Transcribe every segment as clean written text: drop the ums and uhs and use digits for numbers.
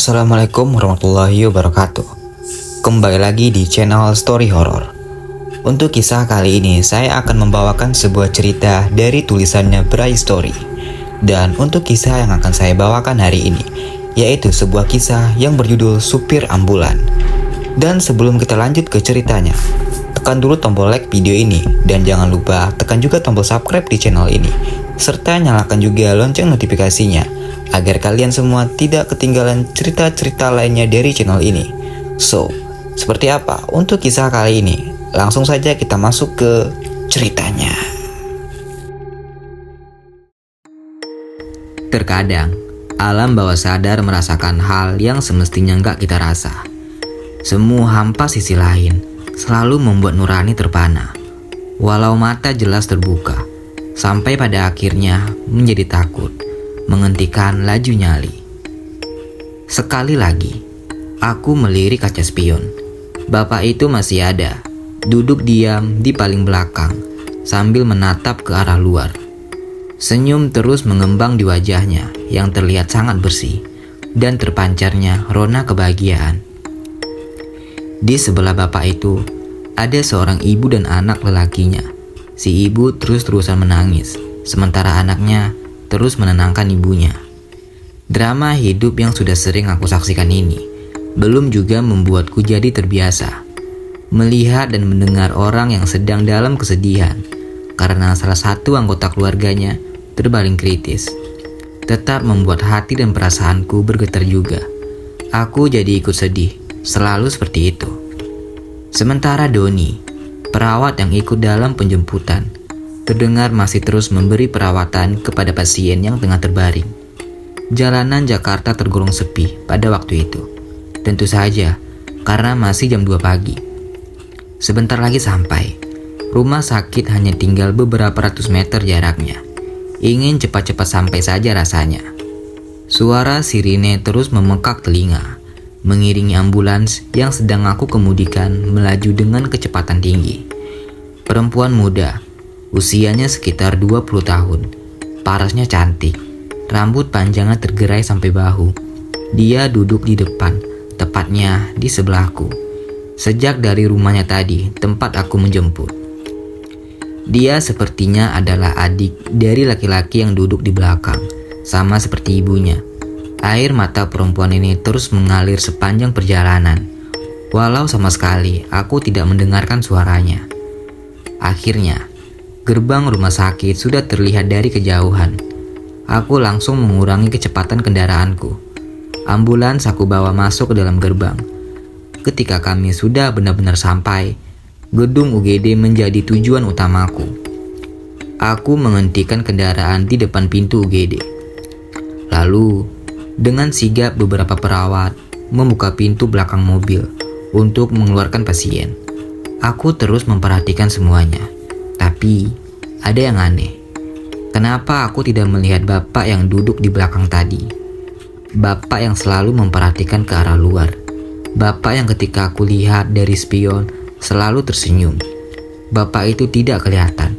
Assalamualaikum warahmatullahi wabarakatuh. Kembali lagi di channel Story Horror. Untuk kisah kali ini saya akan membawakan sebuah cerita dari tulisannya Bray Story. Dan untuk kisah yang akan saya bawakan hari ini yaitu sebuah kisah yang berjudul Supir Ambulan. Dan sebelum kita lanjut ke ceritanya, tekan dulu tombol like video ini dan jangan lupa tekan juga tombol subscribe di channel ini serta nyalakan juga lonceng notifikasinya agar kalian semua tidak ketinggalan cerita-cerita lainnya dari channel ini. So, seperti apa untuk kisah kali ini? Langsung saja kita masuk ke ceritanya. Terkadang, alam bawah sadar merasakan hal yang semestinya nggak kita rasa. Semu hampa sisi lain selalu membuat nurani terpana. Walau mata jelas terbuka, sampai pada akhirnya menjadi takut, menghentikan laju nyali. Sekali lagi, aku melirik kaca spion. Bapak itu masih ada, duduk diam di paling belakang, sambil menatap ke arah luar. Senyum terus mengembang di wajahnya yang terlihat sangat bersih, dan terpancarnya rona kebahagiaan. Di sebelah bapak itu, ada seorang ibu dan anak lelakinya. Si ibu terus-terusan menangis, sementara anaknya terus menenangkan ibunya. Drama hidup yang sudah sering aku saksikan ini belum juga membuatku jadi terbiasa melihat dan mendengar orang yang sedang dalam kesedihan karena salah satu anggota keluarganya terbaring kritis. Tetap membuat hati dan perasaanku bergetar juga. Aku jadi ikut sedih, selalu seperti itu. Sementara Doni, perawat yang ikut dalam penjemputan, terdengar masih terus memberi perawatan kepada pasien yang tengah terbaring. Jalanan Jakarta tergolong sepi pada waktu itu. Tentu saja, karena masih jam 2 pagi. Sebentar lagi sampai. Rumah sakit hanya tinggal beberapa ratus meter jaraknya. Ingin cepat-cepat sampai saja rasanya. Suara sirine terus memekak telinga, mengiringi ambulans yang sedang aku kemudikan melaju dengan kecepatan tinggi. Perempuan muda, usianya sekitar 20 tahun. Parasnya cantik, rambut panjangnya tergerai sampai bahu. Dia duduk di depan, tepatnya di sebelahku. Sejak dari rumahnya tadi, tempat aku menjemput. Dia sepertinya adalah adik dari laki-laki yang duduk di belakang, sama seperti ibunya. Air mata perempuan ini terus mengalir sepanjang perjalanan, walau sama sekali aku tidak mendengarkan suaranya. Akhirnya, gerbang rumah sakit sudah terlihat dari kejauhan. Aku langsung mengurangi kecepatan kendaraanku. Ambulans aku bawa masuk ke dalam gerbang. Ketika kami sudah benar-benar sampai, gedung UGD menjadi tujuan utamaku. Aku menghentikan kendaraan di depan pintu UGD. Lalu, dengan sigap beberapa perawat membuka pintu belakang mobil untuk mengeluarkan pasien. Aku terus memperhatikan semuanya. Tapi, ada yang aneh. Kenapa aku tidak melihat bapak yang duduk di belakang tadi? Bapak yang selalu memperhatikan ke arah luar. Bapak yang ketika aku lihat dari spion selalu tersenyum. Bapak itu tidak kelihatan.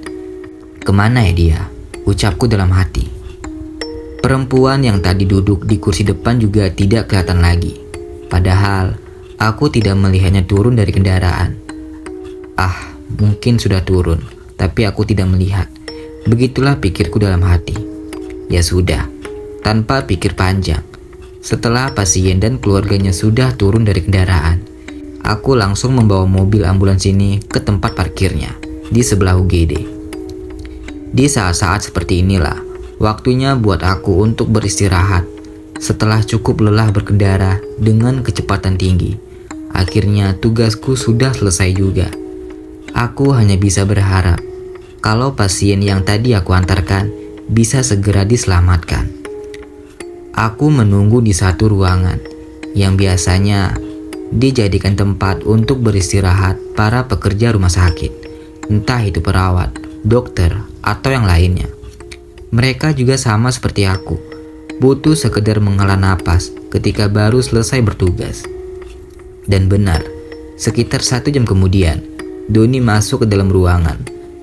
Kemana ya dia? Ucapku dalam hati. Perempuan yang tadi duduk di kursi depan juga tidak kelihatan lagi. Padahal, aku tidak melihatnya turun dari kendaraan. Mungkin sudah turun, tapi aku tidak melihat. Begitulah pikirku dalam hati. Ya sudah, tanpa pikir panjang. Setelah pasien dan keluarganya sudah turun dari kendaraan, aku langsung membawa mobil ambulans ini ke tempat parkirnya di sebelah UGD. Di saat-saat seperti inilah waktunya buat aku untuk beristirahat. Setelah cukup lelah berkendara dengan kecepatan tinggi, akhirnya tugasku sudah selesai juga. Aku hanya bisa berharap kalau pasien yang tadi aku antarkan bisa segera diselamatkan. Aku menunggu di satu ruangan yang biasanya dijadikan tempat untuk beristirahat para pekerja rumah sakit, entah itu perawat, dokter, atau yang lainnya. Mereka juga sama seperti aku, butuh sekedar menghela napas ketika baru selesai bertugas. Dan benar, sekitar 1 jam kemudian, Doni masuk ke dalam ruangan.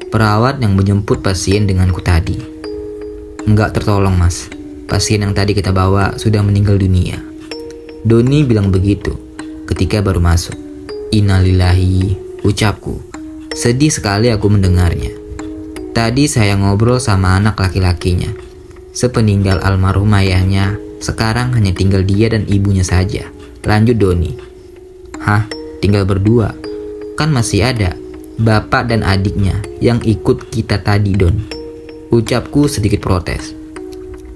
Perawat yang menjemput pasien denganku tadi. Enggak tertolong, Mas. Pasien yang tadi kita bawa sudah meninggal dunia. Doni bilang begitu ketika baru masuk. Innalillahi, ucapku. Sedih sekali aku mendengarnya. Tadi saya ngobrol sama anak laki-lakinya. Sepeninggal almarhum ayahnya, sekarang hanya tinggal dia dan ibunya saja. Lanjut Doni. Hah? Tinggal berdua? Kan masih ada bapak dan adiknya yang ikut kita tadi, Don. Ucapku sedikit protes.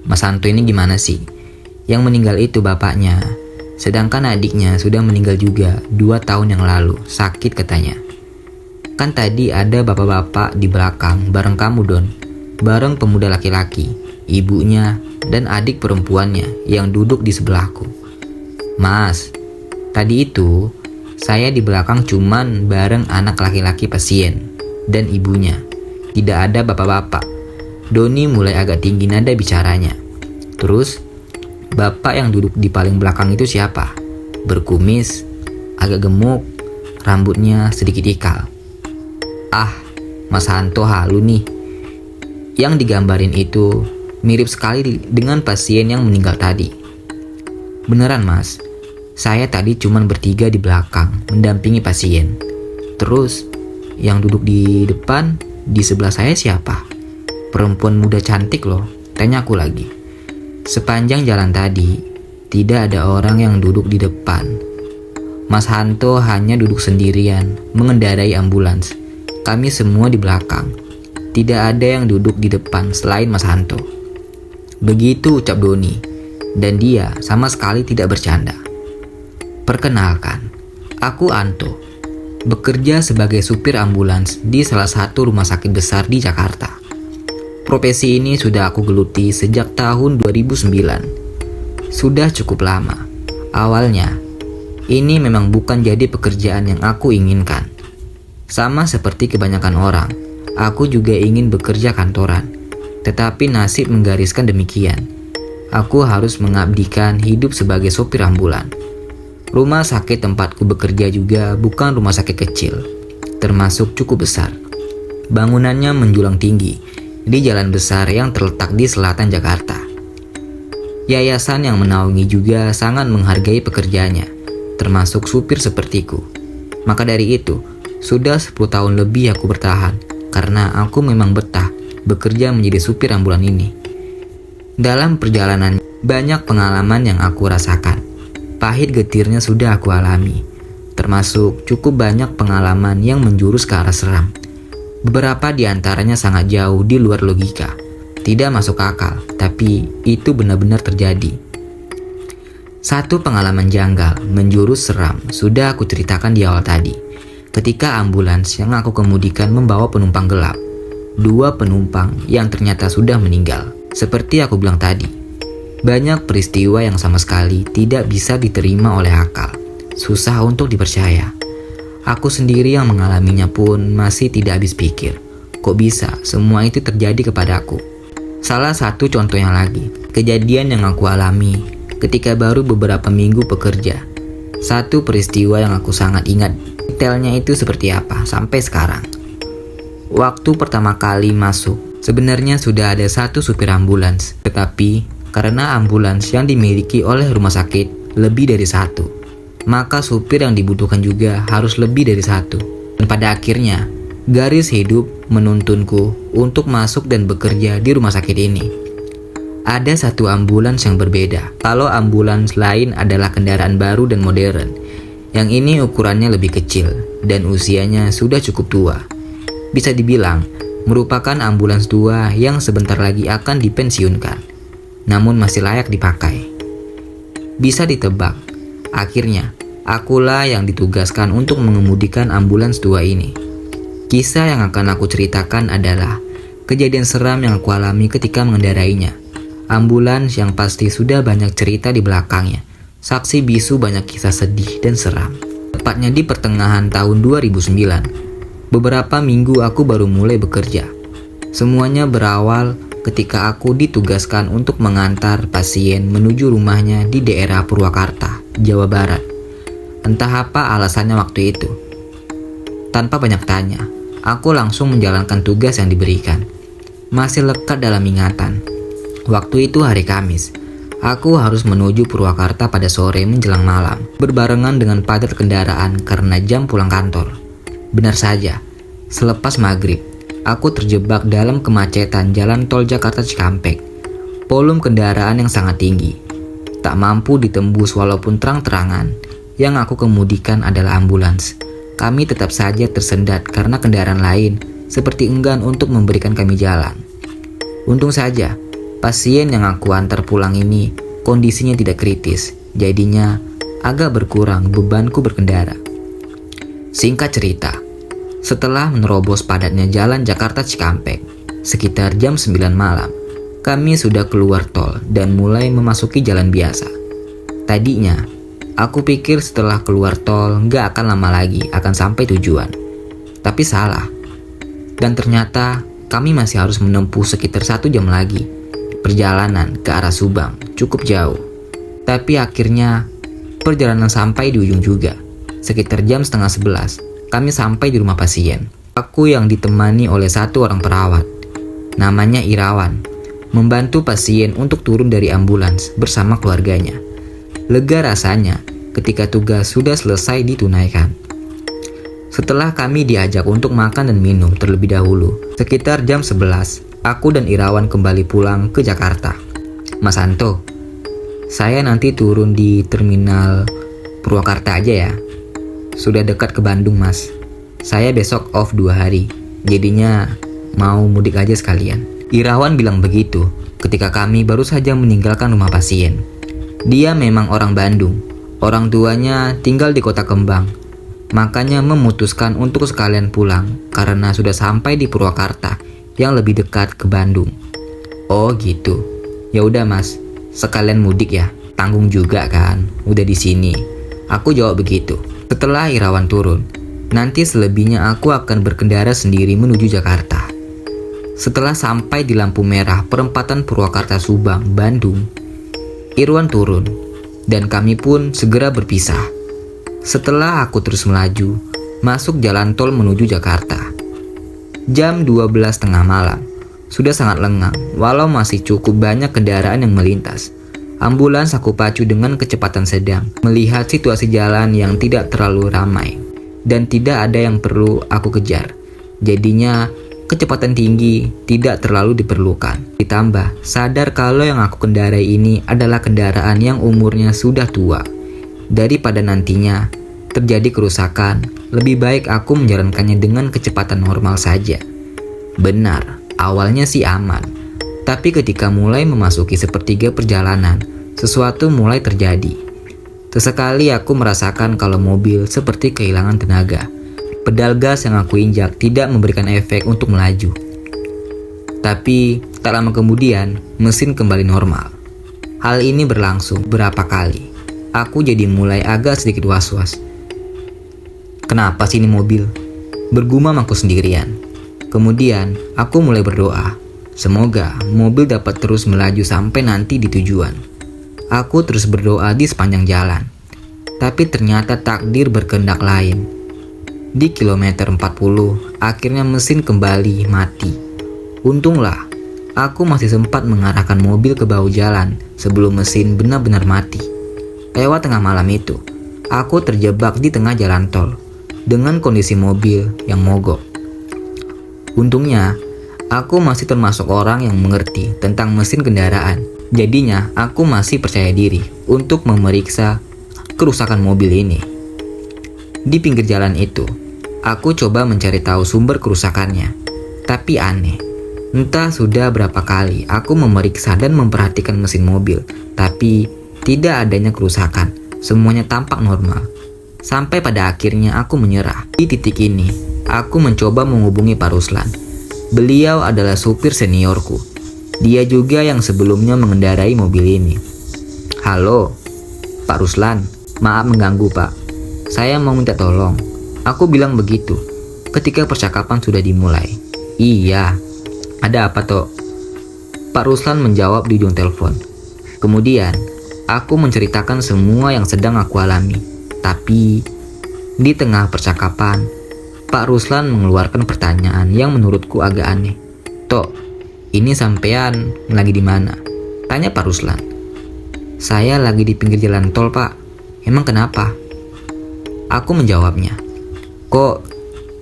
Mas Hanto ini gimana sih? Yang meninggal itu bapaknya, sedangkan adiknya sudah meninggal juga 2 tahun yang lalu, sakit katanya. Kan tadi ada bapak-bapak di belakang bareng kamu, Don. Bareng pemuda laki-laki, ibunya, dan adik perempuannya yang duduk di sebelahku. Mas, tadi itu saya di belakang cuman bareng anak laki-laki pasien dan ibunya. Tidak ada bapak-bapak. Doni mulai agak tinggi nada bicaranya. Terus, bapak yang duduk di paling belakang itu siapa? Berkumis, agak gemuk, rambutnya sedikit ikal. Ah, Mas Hanto halu nih. Yang digambarin itu mirip sekali dengan pasien yang meninggal tadi. Beneran Mas, saya tadi cuman bertiga di belakang mendampingi pasien. Terus, yang duduk di depan, di sebelah saya siapa? Perempuan muda cantik loh, tanyaku lagi. Sepanjang jalan tadi, tidak ada orang yang duduk di depan. Mas Hanto hanya duduk sendirian, mengendarai ambulans. Kami semua di belakang. Tidak ada yang duduk di depan selain Mas Hanto. Begitu ucap Doni, dan dia sama sekali tidak bercanda. Perkenalkan, aku Anto, bekerja sebagai supir ambulans di salah satu rumah sakit besar di Jakarta. Profesi ini sudah aku geluti sejak tahun 2009. Sudah cukup lama. Awalnya, ini memang bukan jadi pekerjaan yang aku inginkan. Sama seperti kebanyakan orang, aku juga ingin bekerja kantoran. Tetapi nasib menggariskan demikian. Aku harus mengabdikan hidup sebagai sopir ambulan. Rumah sakit tempatku bekerja juga bukan rumah sakit kecil, termasuk cukup besar. Bangunannya menjulang tinggi di jalan besar yang terletak di selatan Jakarta. Yayasan yang menaungi juga sangat menghargai pekerjaannya, termasuk supir sepertiku. Maka dari itu, sudah 10 tahun lebih aku bertahan, karena aku memang betah bekerja menjadi supir ambulan ini. Dalam perjalanan, banyak pengalaman yang aku rasakan. Pahit getirnya sudah aku alami, termasuk cukup banyak pengalaman yang menjurus ke arah seram. Beberapa di antaranya sangat jauh di luar logika, tidak masuk akal, tapi itu benar-benar terjadi. Satu pengalaman janggal menjurus seram sudah aku ceritakan di awal tadi. Ketika ambulans yang aku kemudikan membawa penumpang gelap, 2 penumpang yang ternyata sudah meninggal. Seperti aku bilang tadi, banyak peristiwa yang sama sekali tidak bisa diterima oleh akal, susah untuk dipercaya. Aku sendiri yang mengalaminya pun masih tidak habis pikir, kok bisa semua itu terjadi kepadaku. Salah satu contohnya lagi, kejadian yang aku alami ketika baru beberapa minggu bekerja. Satu peristiwa yang aku sangat ingat detailnya itu seperti apa sampai sekarang. Waktu pertama kali masuk, sebenarnya sudah ada 1 supir ambulans, tetapi karena ambulans yang dimiliki oleh rumah sakit lebih dari 1, maka supir yang dibutuhkan juga harus lebih dari 1. Dan pada akhirnya, garis hidup menuntunku untuk masuk dan bekerja di rumah sakit ini. Ada 1 ambulans yang berbeda. Kalau ambulans lain adalah kendaraan baru dan modern, yang ini ukurannya lebih kecil dan usianya sudah cukup tua. Bisa dibilang merupakan ambulans tua yang sebentar lagi akan dipensiunkan, namun masih layak dipakai. Bisa ditebak, akhirnya akulah yang ditugaskan untuk mengemudikan ambulans tua ini. Kisah yang akan aku ceritakan adalah kejadian seram yang aku alami ketika mengendarainya. Ambulans yang pasti sudah banyak cerita di belakangnya. Saksi bisu banyak kisah sedih dan seram. Tepatnya di pertengahan tahun 2009. Beberapa minggu aku baru mulai bekerja. Semuanya berawal ketika aku ditugaskan untuk mengantar pasien menuju rumahnya di daerah Purwakarta, Jawa Barat. Entah apa alasannya waktu itu. Tanpa banyak tanya, aku langsung menjalankan tugas yang diberikan. Masih lekat dalam ingatan. Waktu itu hari Kamis. Aku harus menuju Purwakarta pada sore menjelang malam, berbarengan dengan padat kendaraan karena jam pulang kantor. Benar saja, selepas maghrib, aku terjebak dalam kemacetan jalan tol Jakarta Cikampek. Volume kendaraan yang sangat tinggi, tak mampu ditembus walaupun terang-terangan. Yang aku kemudikan adalah ambulans. Kami tetap saja tersendat karena kendaraan lain seperti enggan untuk memberikan kami jalan. Untung saja, pasien yang aku antar pulang ini kondisinya tidak kritis, jadinya agak berkurang bebanku berkendara. Singkat cerita, setelah menerobos padatnya jalan Jakarta Cikampek, sekitar jam 9 malam, kami sudah keluar tol dan mulai memasuki jalan biasa. Tadinya, aku pikir setelah keluar tol nggak akan lama lagi akan sampai tujuan. Tapi salah. Dan ternyata kami masih harus menempuh sekitar 1 jam lagi. Perjalanan ke arah Subang cukup jauh. Tapi akhirnya perjalanan sampai di ujung juga. Sekitar jam setengah 11, kami sampai di rumah pasien. Aku yang ditemani oleh 1 orang perawat. Namanya Irawan. Membantu pasien untuk turun dari ambulans bersama keluarganya. Lega rasanya ketika tugas sudah selesai ditunaikan. Setelah kami diajak untuk makan dan minum terlebih dahulu, sekitar jam 11, aku dan Irawan kembali pulang ke Jakarta. Mas Anto, saya nanti turun di terminal Purwakarta aja ya. Sudah dekat ke Bandung, Mas. Saya besok off 2 hari, jadinya mau mudik aja sekalian. Irawan bilang begitu ketika kami baru saja meninggalkan rumah pasien. Dia memang orang Bandung, orang tuanya tinggal di Kota Kembang. Makanya memutuskan untuk sekalian pulang karena sudah sampai di Purwakarta yang lebih dekat ke Bandung. Oh gitu. Ya udah Mas, sekalian mudik ya. Tanggung juga kan, udah di sini. Aku jawab begitu. Setelah Irawan turun, nanti selebihnya aku akan berkendara sendiri menuju Jakarta. Setelah sampai di lampu merah perempatan Purwakarta Subang, Bandung, Irwan turun dan kami pun segera berpisah. Setelah aku terus melaju, masuk jalan tol menuju Jakarta. Jam 12.30 malam, sudah sangat lengang walau masih cukup banyak kendaraan yang melintas. Ambulans aku pacu dengan kecepatan sedang, melihat situasi jalan yang tidak terlalu ramai dan tidak ada yang perlu aku kejar. Jadinya kecepatan tinggi tidak terlalu diperlukan. Ditambah sadar kalau yang aku kendarai ini adalah kendaraan yang umurnya sudah tua. Daripada nantinya terjadi kerusakan, lebih baik aku menjalankannya dengan kecepatan normal saja. Benar, awalnya sih aman. Tapi ketika mulai memasuki sepertiga perjalanan, sesuatu mulai terjadi. Sesekali aku merasakan kalau mobil seperti kehilangan tenaga. Pedal gas yang aku injak tidak memberikan efek untuk melaju. Tapi tak lama kemudian, mesin kembali normal. Hal ini berlangsung berapa kali. Aku jadi mulai agak sedikit was-was. Kenapa sih ini mobil? Bergumam aku sendirian. Kemudian aku mulai berdoa. Semoga mobil dapat terus melaju sampai nanti di tujuan. Aku terus berdoa di sepanjang jalan. Tapi ternyata takdir berkehendak lain. Di kilometer 40, akhirnya mesin kembali mati. Untunglah, aku masih sempat mengarahkan mobil ke bahu jalan sebelum mesin benar-benar mati. Lewat tengah malam itu, aku terjebak di tengah jalan tol dengan kondisi mobil yang mogok. Untungnya, aku masih termasuk orang yang mengerti tentang mesin kendaraan. Jadinya, aku masih percaya diri untuk memeriksa kerusakan mobil ini. Di pinggir jalan itu, aku coba mencari tahu sumber kerusakannya. Tapi aneh, entah sudah berapa kali aku memeriksa dan memperhatikan mesin mobil, tapi tidak adanya kerusakan, semuanya tampak normal. Sampai pada akhirnya aku menyerah. Di titik ini, aku mencoba menghubungi Pak Ruslan. Beliau adalah supir seniorku. Dia juga yang sebelumnya mengendarai mobil ini. Halo, Pak Ruslan, maaf mengganggu Pak. Saya mau minta tolong. Aku bilang begitu ketika percakapan sudah dimulai. Iya, ada apa toh? Pak Ruslan menjawab di ujung telepon. Kemudian, aku menceritakan semua yang sedang aku alami. Tapi, di tengah percakapan, Pak Ruslan mengeluarkan pertanyaan yang menurutku agak aneh. Tok, ini sampean lagi di mana? Tanya Pak Ruslan. Saya lagi di pinggir jalan tol, Pak. Emang kenapa? Aku menjawabnya, kok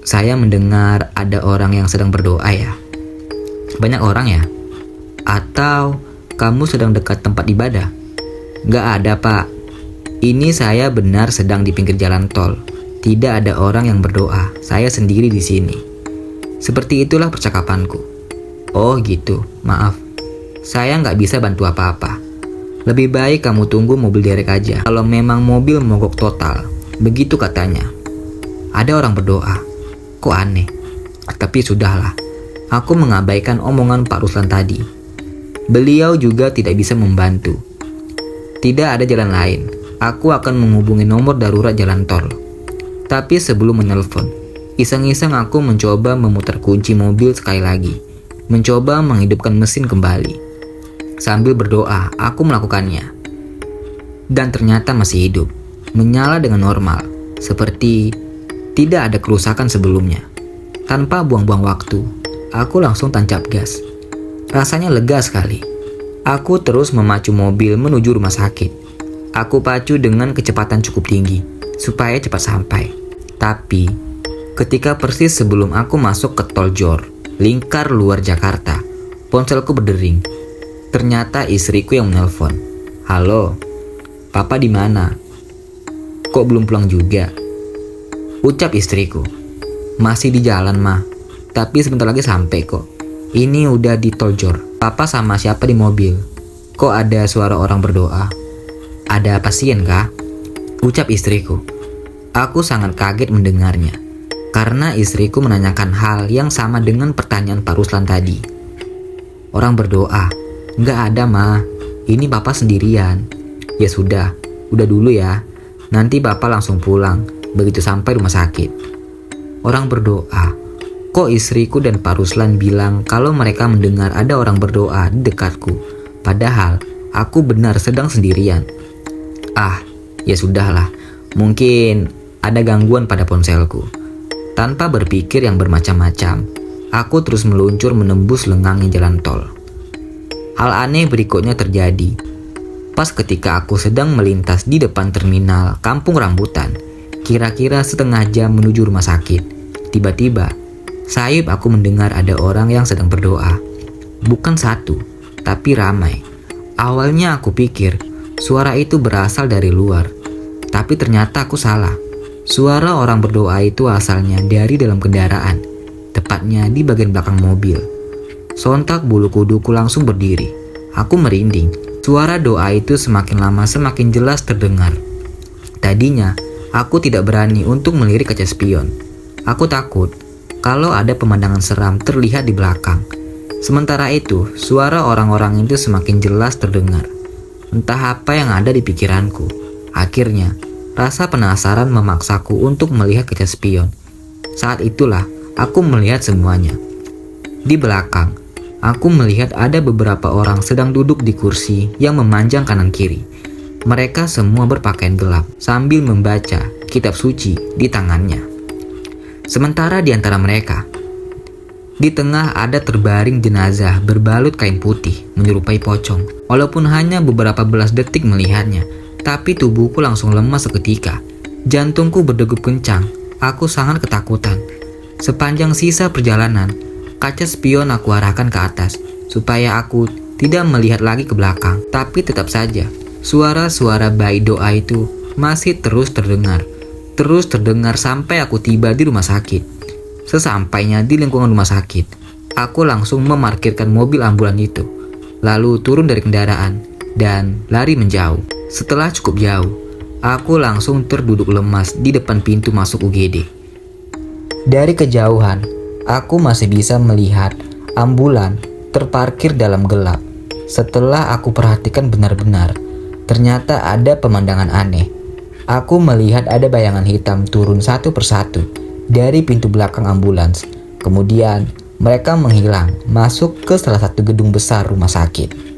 saya mendengar ada orang yang sedang berdoa ya? Banyak orang ya? Atau kamu sedang dekat tempat ibadah? Gak ada, Pak. Ini saya benar sedang di pinggir jalan tol. Tidak ada orang yang berdoa. Saya sendiri di sini. Seperti itulah percakapanku. Oh gitu, maaf. Saya nggak bisa bantu apa-apa. Lebih baik kamu tunggu mobil derek aja. Kalau memang mobil mogok total. Begitu katanya. Ada orang berdoa. Kok aneh? Tapi sudahlah. Aku mengabaikan omongan Pak Ruslan tadi. Beliau juga tidak bisa membantu. Tidak ada jalan lain. Aku akan menghubungi nomor darurat jalan tol. Tapi sebelum menelpon, iseng-iseng aku mencoba memutar kunci mobil sekali lagi. Mencoba menghidupkan mesin kembali. Sambil berdoa, aku melakukannya. Dan ternyata masih hidup. Menyala dengan normal. Seperti tidak ada kerusakan sebelumnya. Tanpa buang-buang waktu, aku langsung tancap gas. Rasanya lega sekali. Aku terus memacu mobil menuju rumah sakit. Aku pacu dengan kecepatan cukup tinggi, supaya cepat sampai. Tapi, ketika persis sebelum aku masuk ke tol Jor, lingkar luar Jakarta, ponselku berdering. Ternyata istriku yang menelpon. Halo, papa di mana? Kok belum pulang juga? Ucap istriku. Masih di jalan, Ma. Tapi sebentar lagi sampai kok. Ini udah di tol Jor. Papa sama siapa di mobil? Kok ada suara orang berdoa? Ada pasien kah? Ucap istriku. Aku sangat kaget mendengarnya. Karena istriku menanyakan hal yang sama dengan pertanyaan Pak Ruslan tadi. Orang berdoa. Nggak ada, Ma. Ini papa sendirian. Ya sudah, udah dulu ya. Nanti bapak langsung pulang begitu sampai rumah sakit. Orang berdoa. Kok istriku dan Pak Ruslan bilang kalau mereka mendengar ada orang berdoa di dekatku. Padahal aku benar sedang sendirian. Ah, ya sudahlah. Mungkin ada gangguan pada ponselku. Tanpa berpikir yang bermacam-macam, aku terus meluncur menembus lengangnya jalan tol. Hal aneh berikutnya terjadi. Pas ketika aku sedang melintas di depan terminal Kampung Rambutan, kira-kira setengah jam menuju rumah sakit, tiba-tiba sayup aku mendengar ada orang yang sedang berdoa. Bukan satu, tapi ramai. Awalnya aku pikir suara itu berasal dari luar, tapi ternyata aku salah. Suara orang berdoa itu asalnya dari dalam kendaraan, tepatnya di bagian belakang mobil. Sontak bulu kuduku langsung berdiri. Aku merinding. Suara doa itu semakin lama semakin jelas terdengar. Tadinya, aku tidak berani untuk melirik kaca spion. Aku takut kalau ada pemandangan seram terlihat di belakang. Sementara itu, suara orang-orang itu semakin jelas terdengar. Entah apa yang ada di pikiranku. Akhirnya, rasa penasaran memaksaku untuk melihat kaca spion. Saat itulah, aku melihat semuanya. Di belakang, aku melihat ada beberapa orang sedang duduk di kursi yang memanjang kanan kiri. Mereka semua berpakaian gelap sambil membaca kitab suci di tangannya. Sementara di antara mereka, di tengah ada terbaring jenazah berbalut kain putih menyerupai pocong. Walaupun hanya beberapa belas detik melihatnya, tapi tubuhku langsung lemas seketika. Jantungku berdegup kencang. Aku sangat ketakutan. Sepanjang sisa perjalanan, kaca spion aku arahkan ke atas supaya aku tidak melihat lagi ke belakang. Tapi tetap saja, suara-suara bayi doa itu masih terus terdengar. Terus terdengar sampai aku tiba di rumah sakit. Sesampainya di lingkungan rumah sakit, aku langsung memarkirkan mobil ambulan itu, lalu turun dari kendaraan dan lari menjauh. Setelah cukup jauh, aku langsung terduduk lemas di depan pintu masuk UGD. Dari kejauhan, aku masih bisa melihat ambulan terparkir dalam gelap. Setelah aku perhatikan benar-benar, ternyata ada pemandangan aneh. Aku melihat ada bayangan hitam turun satu persatu dari pintu belakang ambulans. Kemudian mereka menghilang masuk ke salah satu gedung besar rumah sakit.